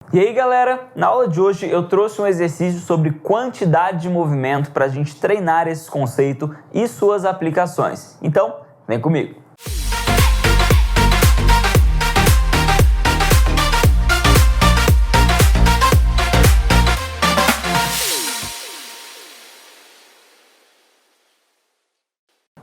E aí galera, na aula de hoje eu trouxe um exercício sobre quantidade de movimento para a gente treinar esse conceito e suas aplicações. Então, vem comigo!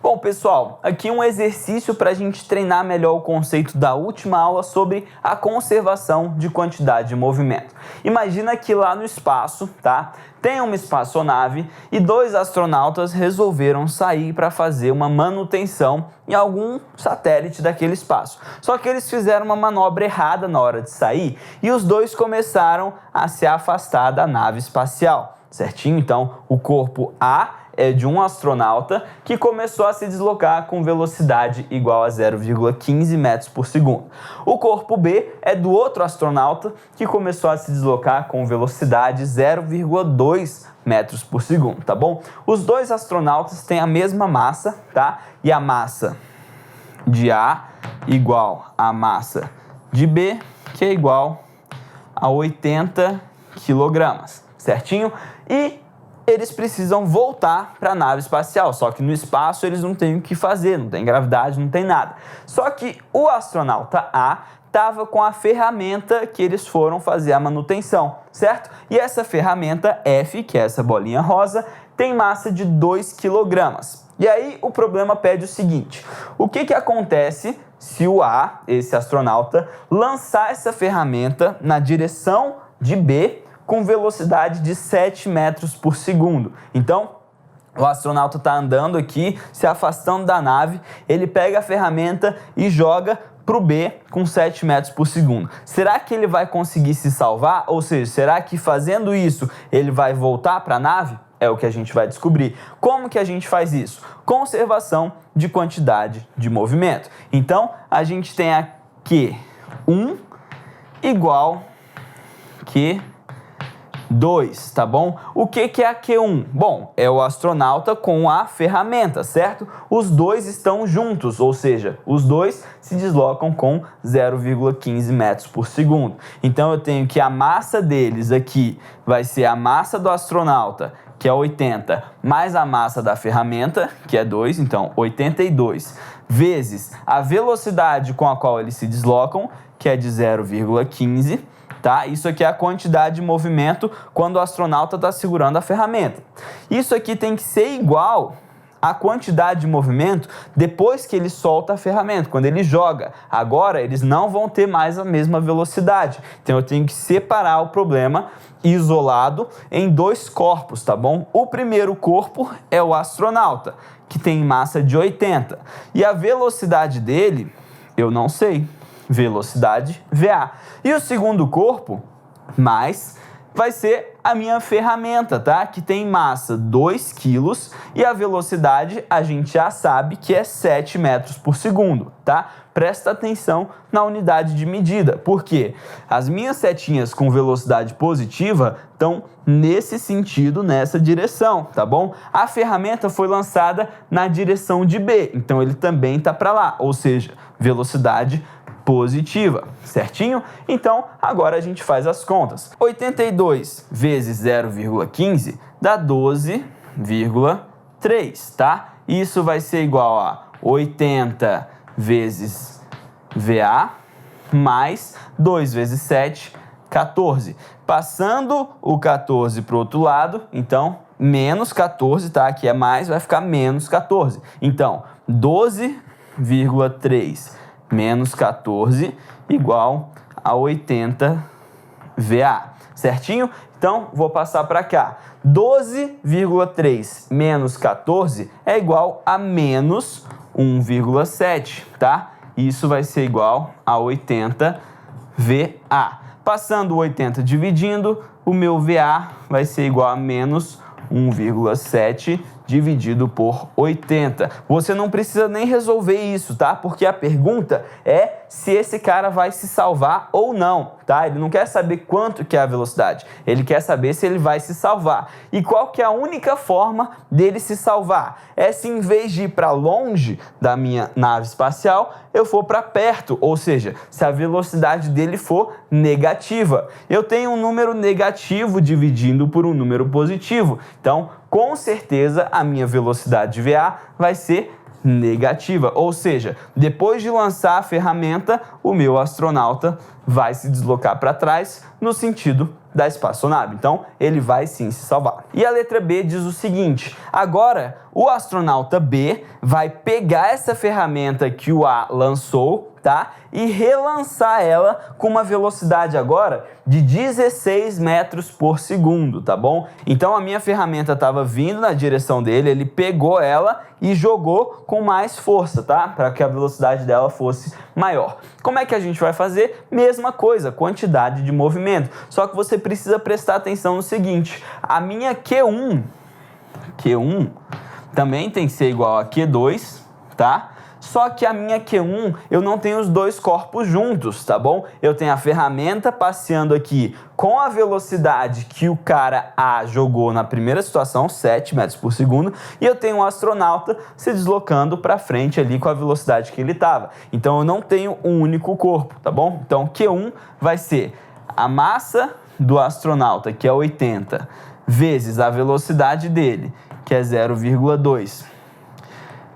Bom pessoal, aqui um exercício para a gente treinar melhor o conceito da última aula sobre a conservação de quantidade de movimento. Imagina que lá no espaço, tá? Tem uma espaçonave e dois astronautas resolveram sair para fazer uma manutenção em algum satélite daquele espaço. Só que eles fizeram uma manobra errada na hora de sair e os dois começaram a se afastar da nave espacial, certinho? Então, o corpo A é de um astronauta que começou a se deslocar com velocidade igual a 0,15 metros por segundo. O corpo B é do outro astronauta que começou a se deslocar com velocidade 0,2 metros por segundo, tá bom? Os dois astronautas têm a mesma massa, tá? E a massa de A igual à massa de B, que é igual a 80 quilogramas, certinho? E eles precisam voltar para a nave espacial, só que no espaço eles não têm o que fazer, não tem gravidade, não tem nada. Só que o astronauta A estava com a ferramenta que eles foram fazer a manutenção, certo? E essa ferramenta F, que é essa bolinha rosa, tem massa de 2 kg. E aí o problema pede o seguinte: o que acontece se o A, esse astronauta, lançar essa ferramenta na direção de B com velocidade de 7 metros por segundo? Então, o astronauta está andando aqui, se afastando da nave, ele pega a ferramenta e joga para o B com 7 metros por segundo. Será que ele vai conseguir se salvar? Ou seja, será que fazendo isso ele vai voltar para a nave? É o que a gente vai descobrir. Como que a gente faz isso? Conservação de quantidade de movimento. Então, a gente tem aqui Q1 igual Q2, tá bom? O que é a Q1? Bom, é o astronauta com a ferramenta, certo? Os dois estão juntos, ou seja, os dois se deslocam com 0,15 metros por segundo. Então eu tenho que a massa deles aqui vai ser a massa do astronauta, que é 80, mais a massa da ferramenta, que é 2, então 82, vezes a velocidade com a qual eles se deslocam, que é de 0,15, tá? Isso aqui é a quantidade de movimento quando o astronauta está segurando a ferramenta. Isso aqui tem que ser igual à quantidade de movimento depois que ele solta a ferramenta, quando ele joga. Agora eles não vão ter mais a mesma velocidade. Então eu tenho que separar o problema isolado em dois corpos, tá bom? O primeiro corpo é o astronauta, que tem massa de 80. E a velocidade dele, eu não sei. Velocidade VA. E o segundo corpo, mais, vai ser a minha ferramenta, tá? Que tem massa 2 kg e a velocidade a gente já sabe que é 7 metros por segundo, tá? Presta atenção na unidade de medida, porque as minhas setinhas com velocidade positiva estão nesse sentido, nessa direção, tá bom? A ferramenta foi lançada na direção de B, então ele também tá para lá, ou seja, velocidade positiva, certinho? Então, agora a gente faz as contas. 82 vezes 0,15 dá 12,3, tá? Isso vai ser igual a 80 vezes VA mais 2 vezes 7, 14. Passando o 14 para o outro lado, então, menos 14, tá? Aqui é mais, vai ficar menos 14. Então, 12,3 menos 14 igual a 80 VA, certinho? Então, vou passar para cá. 12,3 menos 14 é igual a menos 1,7, tá? Isso vai ser igual a 80 VA. Passando o 80 dividindo, o meu VA vai ser igual a menos 1,7 dividido por 80. Você não precisa nem resolver isso, tá? Porque a pergunta é se esse cara vai se salvar ou não, tá? Ele não quer saber quanto que é a velocidade, ele quer saber se ele vai se salvar. E qual que é a única forma dele se salvar? É se em vez de ir para longe da minha nave espacial, eu for para perto, ou seja, se a velocidade dele for negativa. Eu tenho um número negativo dividindo por um número positivo, então com certeza a minha velocidade de VA vai ser negativa, ou seja, depois de lançar a ferramenta, o meu astronauta vai se deslocar para trás no sentido da espaçonave. Então, ele vai sim se salvar. E a letra B diz o seguinte: agora o astronauta B vai pegar essa ferramenta que o A lançou, tá? E relançar ela com uma velocidade agora de 16 metros por segundo, tá bom? Então a minha ferramenta estava vindo na direção dele, ele pegou ela e jogou com mais força, tá? Para que a velocidade dela fosse maior. Como é que a gente vai fazer? Mesma coisa, quantidade de movimento. Só que você precisa prestar atenção no seguinte: a minha Q1 também tem que ser igual a Q2, tá? Só que a minha Q1, eu não tenho os dois corpos juntos, tá bom? Eu tenho a ferramenta passeando aqui com a velocidade que o cara A jogou na primeira situação, 7 metros por segundo, e eu tenho um astronauta se deslocando para frente ali com a velocidade que ele estava. Então eu não tenho um único corpo, tá bom? Então Q1 vai ser a massa do astronauta, que é 80, vezes a velocidade dele, que é 0,2,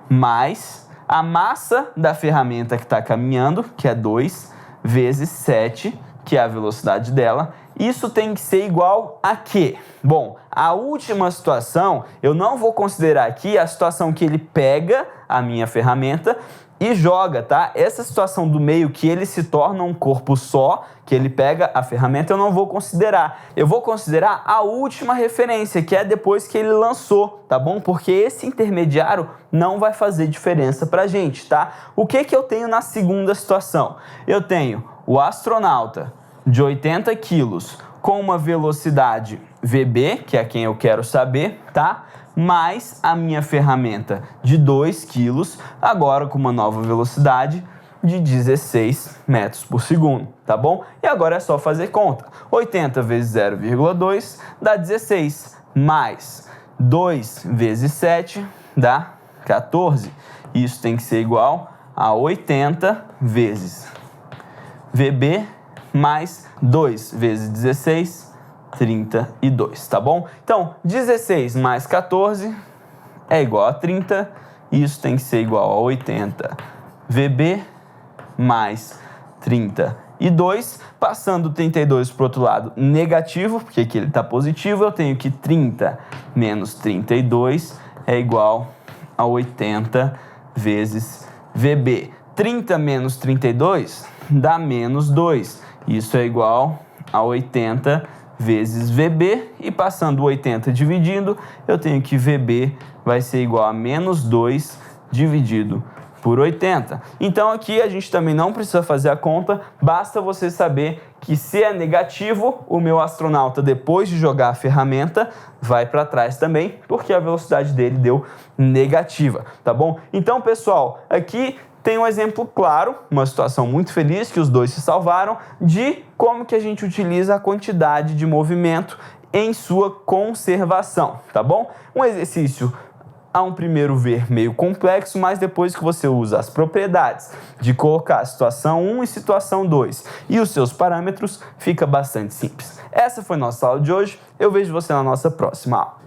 mais a massa da ferramenta que está caminhando, que é 2, vezes 7, que é a velocidade dela. Isso tem que ser igual a quê? Bom, a última situação, eu não vou considerar aqui a situação que ele pega a minha ferramenta e joga, tá? Essa situação do meio que ele se torna um corpo só, que ele pega a ferramenta, eu não vou considerar. Eu vou considerar a última referência, que é depois que ele lançou, tá bom? Porque esse intermediário não vai fazer diferença pra gente, tá? O que que eu tenho na segunda situação? Eu tenho o astronauta de 80 quilos com uma velocidade VB, que é quem eu quero saber, tá? Mais a minha ferramenta de 2 quilos, agora com uma nova velocidade de 16 metros por segundo, tá bom? E agora é só fazer conta. 80 vezes 0,2 dá 16, mais 2 vezes 7 dá 14. Isso tem que ser igual a 80 vezes VB mais 2 vezes 16, 32, tá bom? Então, 16 mais 14 é igual a 30, e isso tem que ser igual a 80 VB mais 32, passando 32 para o outro lado negativo, porque aqui ele está positivo, eu tenho que 30 menos 32 é igual a 80 vezes VB. 30 menos 32 dá menos 2, isso é igual a 80 vezes VB, e passando o 80 dividindo, eu tenho que VB vai ser igual a menos 2 dividido por 80. Então aqui a gente também não precisa fazer a conta, basta você saber que se é negativo, o meu astronauta, depois de jogar a ferramenta, vai para trás também, porque a velocidade dele deu negativa, tá bom? Então, pessoal, aqui tem um exemplo claro, uma situação muito feliz que os dois se salvaram, de como que a gente utiliza a quantidade de movimento em sua conservação, tá bom? Um exercício a um primeiro ver meio complexo, mas depois que você usa as propriedades de colocar a situação 1 e situação 2 e os seus parâmetros, fica bastante simples. Essa foi nossa aula de hoje, eu vejo você na nossa próxima aula.